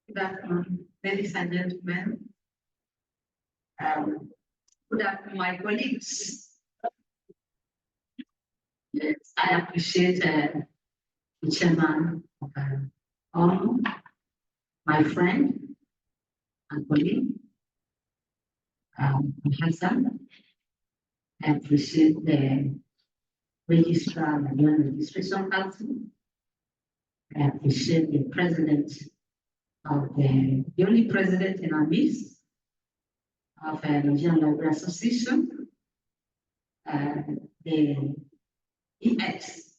Good afternoon, ladies and gentlemen. Good afternoon, my colleagues. Yes, I appreciate the chairman of my friend and colleague, Hassan. I appreciate the registrar and Nigerian Registration Council. I appreciate the president of the only president in our midst of the Nigerian Library Association, the EX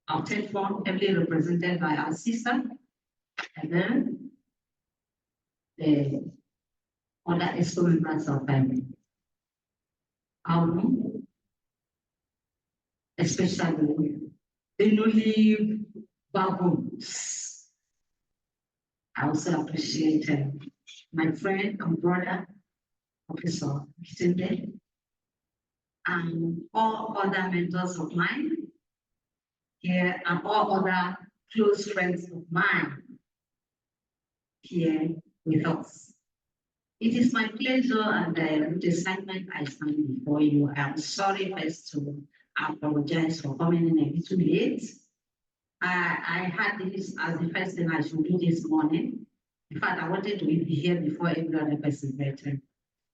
of TEFON, heavily represented by our sister, and then the other ESCO members of especially the newly baboons. I also appreciate my friend and brother, Professor Chinwe, and all other mentors of mine here, and all other close friends of mine here with us. It is my pleasure and with excitement I stand before you. I'm sorry first to apologize for coming in a little late. I had this as the first thing I should do this morning. In fact, I wanted to be here before every other person better,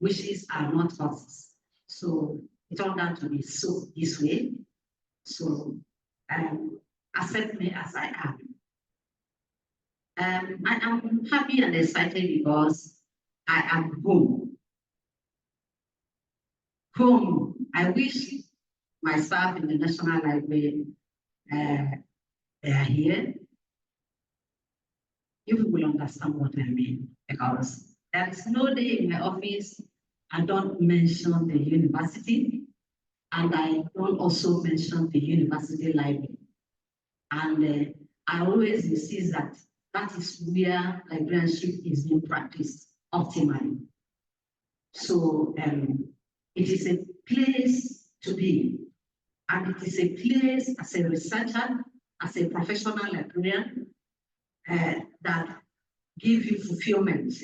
wishes are not horses. So it turned out to be so this way. So accept me as I am. I am happy and excited because I am home. Home. I wish my staff in the National Library they are here. You will understand what I mean, because there is no day in my office I don't mention the university, and I don't also mention the university library. And I always insist that that is where librarianship is being practiced optimally. So it is a place to be, and it is a place as a researcher, as a professional librarian, that give you fulfillment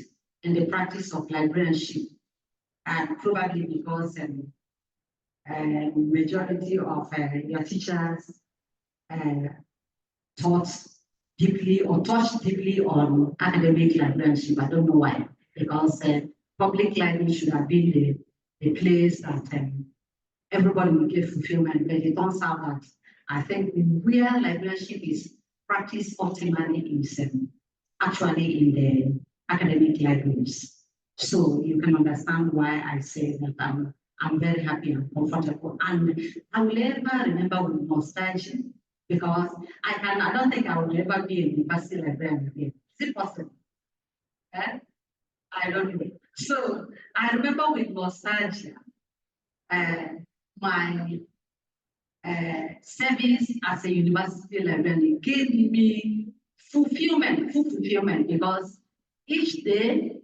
in the practice of librarianship. And probably because majority of your teachers taught deeply or touched deeply on academic librarianship. I don't know why, because public library should have been the place that everybody will get fulfillment, but it turns out that I think where librarianship is practiced optimally is actually in the academic libraries. So you can understand why I say that I'm very happy and comfortable. And I will ever remember with nostalgia, because I don't think I will ever be a university librarian again. Is it possible? I don't know. So I remember with nostalgia my service as a university librarian gave me full fulfillment, because each day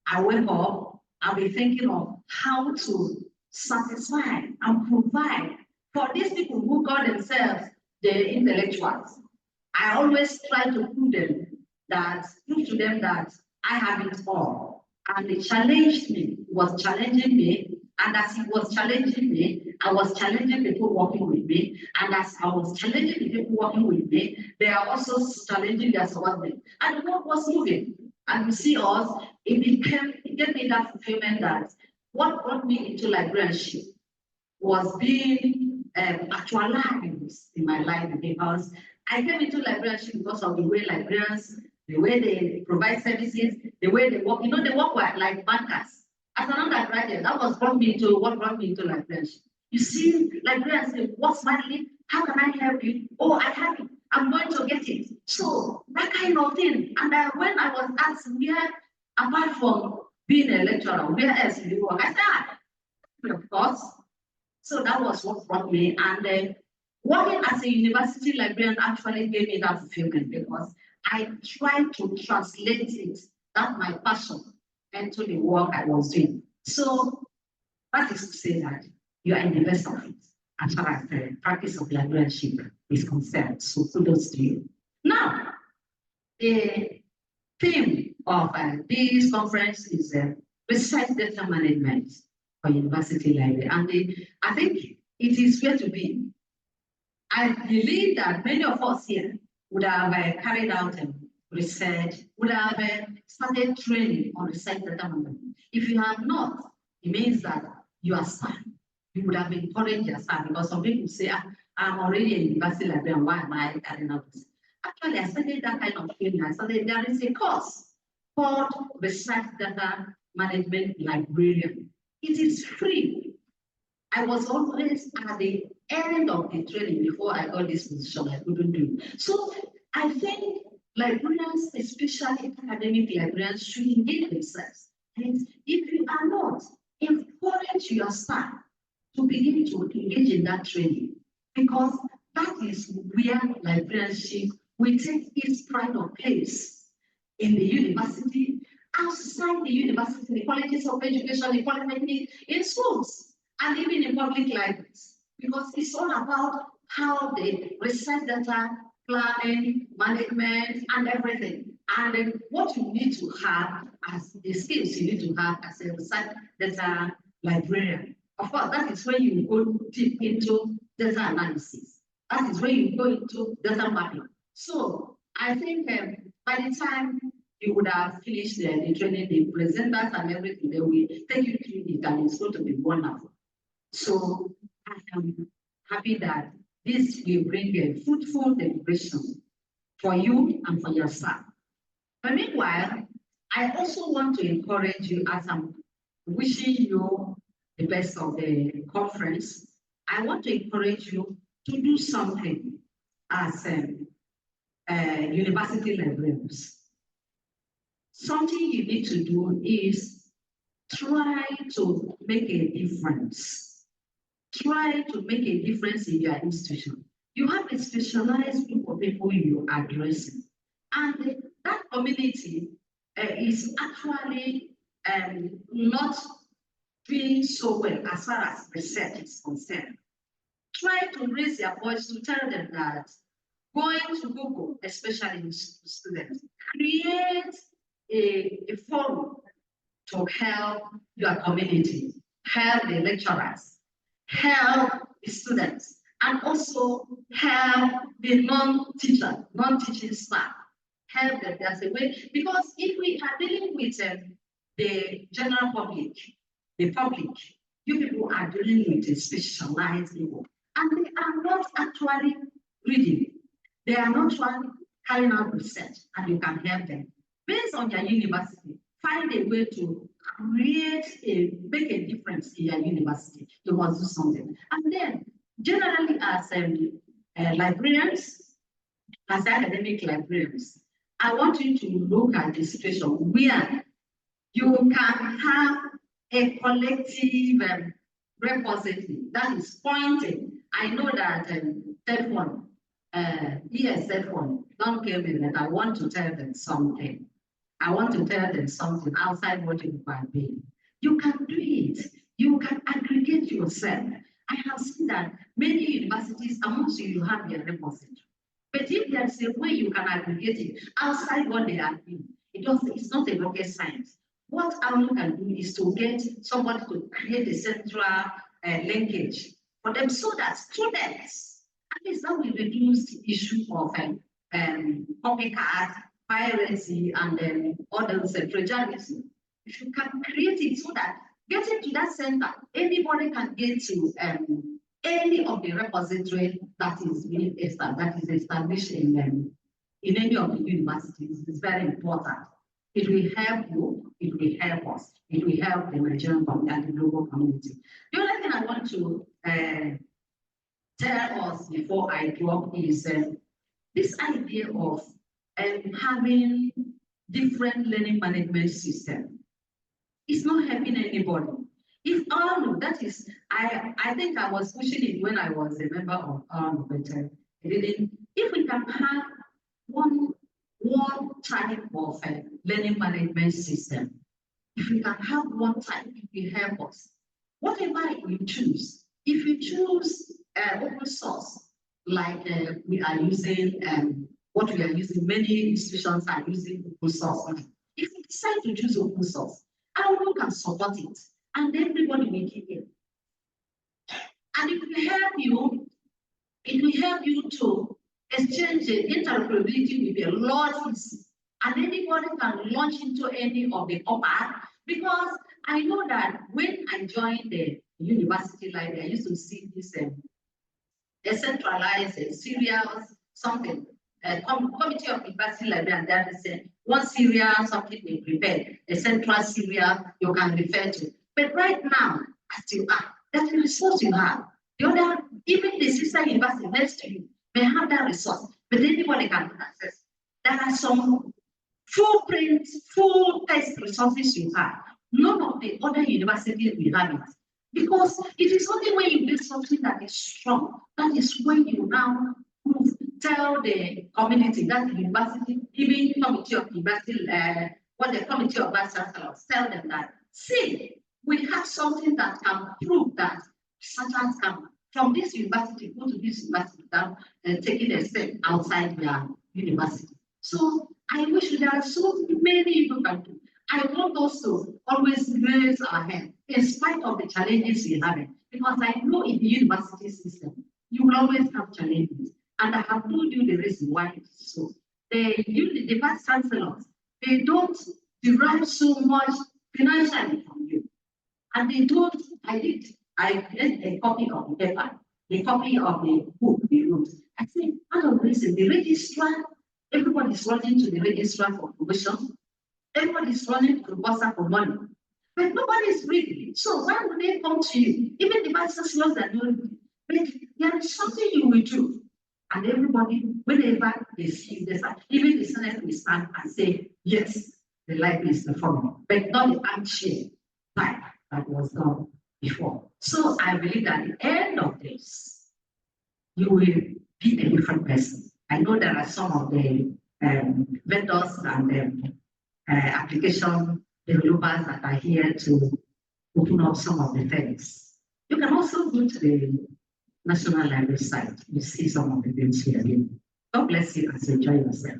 I wake up, I'll be thinking of how to satisfy and provide for these people who call themselves the intellectuals. I always try to prove to them that I have it all. And it challenged me, was challenging me, and as it was challenging me, I was challenging people working with me, and as I was challenging the people working with me, they are also challenging their subordinates. And the work was moving. And you see us, it gave me that fulfillment that what brought me into librarianship was being actualized in my life, because I came into librarianship because of the way librarians, the way they provide services, the way they work. You know, they work like bankers. As an undergraduate, that was what brought me into librarianship. You see, librarians say, what's my need? How can I help you? Oh, I have it. I'm going to get it. So that kind of thing. And when I was asked where, apart from being a lecturer, where else do you work? I said, of course. So that was what brought me. And working as a university librarian actually gave me that fulfillment, because I tried to translate it, that's my passion, into the work I was doing. So that is to say that you are in the best of it as far as the practice of librarianship is concerned. So kudos to you. Now, the theme of this conference is research data management for university library. And I think it is where to be. I believe that many of us here would have carried out research, would have started training on research data management. If you have not, it means that you are staff. You would have encouraged your staff, because some people say, I'm already a university librarian, why am I carrying out this? Actually, I started that kind of training. There is a course called Research Data Management Librarian. It is free. I was always at the end of the training before I got this position. I couldn't do it. So I think librarians, especially academic librarians, should engage themselves. And if you are not, encourage your staff to begin to engage in that training, because that is where librarianship will take its pride of place in the university, outside the university, the colleges of education, the polytechnic, in schools, and even in public libraries, because it's all about how the research data, planning, management, and everything. And then what you need to have as the skills you need to have as a research data librarian. Of course, that is when you go deep into data analysis. That is when you go into data mapping. So I think by the time you would have finished the training, the presenters and everything, they will take you through it, and it's going to be wonderful. So I am happy that this will bring a fruitful deliberation for you and for your staff. But meanwhile, I also want to encourage you, as I'm wishing you the best of the conference, I want to encourage you to do something as university librarians. Something you need to do is try to make a difference. Try to make a difference in your institution. You have a specialized group of people you are addressing, and that community is actually not doing so well as far as research is concerned. Try to raise your voice to tell them that going to Google, especially in students, create a forum to help your community, help the lecturers, help the students, and also help the non-teaching staff. Help them, that's a way, because if we are dealing with the general public, the public, you people are dealing with a specialized people, and they are not actually reading. They are not trying carrying out research, and you can help them. Based on your university, find a way to make a difference in your university. You must do something. And then, generally, as librarians, as academic librarians, I want you to look at the situation where you can have a collective repository that is pointing. I know that third one, third one, don't came in, and I want to tell them something. I want to tell them something outside what you can be. You can do it. You can aggregate yourself. I have seen that many universities, amongst you have their repository. But if there's a way you can aggregate it outside what they are doing, it's not a rocket science. What N.L.N can do is to get somebody to create a central linkage for them, so that students, at least that will reduce the issue of copycat, piracy, and others, plagiarism. If you can create it so that getting to that center, anybody can get to any of the repository that is being established in any of the universities. Is very important. It will help you, it will help us, it will help the Nigerian community and the global community. The only thing I want to tell us before I drop is this idea of having different learning management system. It's not helping anybody. If N.L.N, that is, I think I was pushing it when I was a member of N.L.N, but if we can have one type of learning management system, if we can have one type, it will help us. Whatever you choose, if you choose open source, like we are using, what we are using, many institutions are using open source. if you decide to choose open source, everyone can support it, and everybody will keep it. And it will help you to exchange the interoperability will be a lot easier. And anybody can launch into any of the upper, because I know that when I joined the university library, I used to see this decentralized serials, something, committee of university library, and that is one serial, something they prepare, a central serial you can refer to. But right now, as you are, that's the resource you have. The other, even the sister university next to you may have that resource, but anybody can access. There are some full print, full text resources you have. None of the other universities will have it. Because it is only when you build something that is strong, that is when you now move, tell the community, that the university, even committee of university, what the committee of vice chancellors, tell them that, see, we have something that can prove that researchers can, from this university, go to this university without taking a step outside their university. So I wish there are so many you can do. I want us to always raise our hand in spite of the challenges we have, because I know in the university system, you will always have challenges. And I have told you the reason why it is so. The vice chancellors, they don't derive so much financially from you. And they don't, I get a copy of the paper, a copy of the book they wrote. I think part of the reason, the registrar, everybody is running to the registrar for promotion. Everybody is running to the bossa for money. But nobody is reading. So why would they come to you? Even the vice chancellors that don't, but there is something you will do. And everybody, whenever they see this, even the Senate will stand and say, yes, the library is the form, but not the armchair type that was done before. So I believe that at the end of this, you will be a different person. I know there are some of the vendors and application developers that are here to open up some of the things. You can also go to the National Library site. You see some of the things here. God bless you as you enjoy yourself.